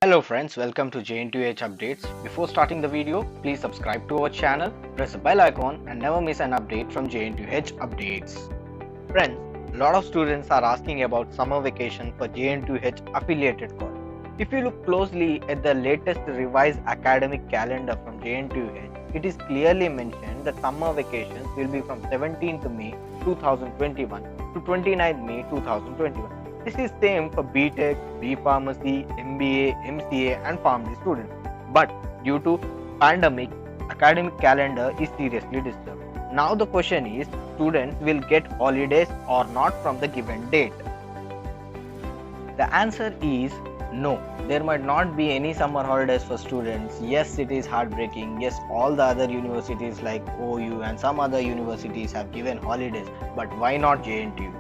Hello friends, welcome to Jntuh updates. Before starting the video, please subscribe to our channel, press the bell icon and never miss an update from Jntuh updates. Friends, a lot of students are asking about summer vacation for Jntuh affiliated college. If you look closely at the latest revised academic calendar from Jntuh, it is clearly mentioned that summer vacations will be from 17th May 2021 to 29th May 2021. This is same for BTech, B Pharmacy, MBA, MCA and PharmD students. But due to pandemic, academic calendar is seriously disturbed. Now the question is, students will get holidays or not from the given date? The answer is no. There might not be any summer holidays for students. Yes, it is heartbreaking. Yes, all the other universities like OU and some other universities have given holidays, but why not JNTU?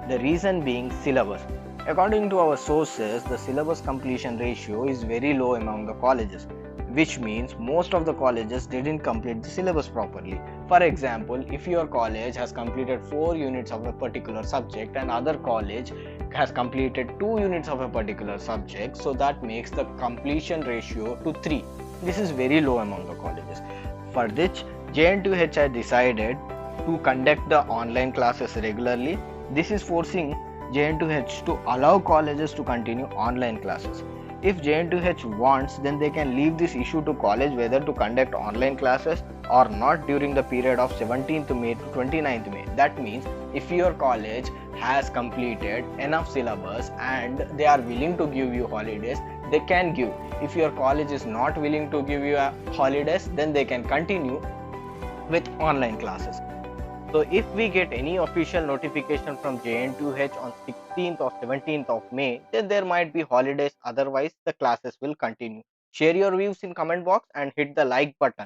The reason being syllabus. According to our sources, the syllabus completion ratio is very low among the colleges, which means most of the colleges didn't complete the syllabus properly. For example, if your college has completed 4 units of a particular subject and other college has completed 2 units of a particular subject, so that makes the completion ratio to 3. This is very low among the colleges. For which Jntuh has decided to conduct the online classes regularly. This is forcing Jntuh to allow colleges to continue online classes. If Jntuh wants, then they can leave this issue to college whether to conduct online classes or not during the period of 17th May to 29th May. That means if your college has completed enough syllabus and they are willing to give you holidays, they can give. If your college is not willing to give you holidays, then they can continue with online classes. So if we get any official notification from Jntuh on 16th or 17th of May, then there might be holidays, otherwise the classes will continue. Share your views in comment box and hit the like button.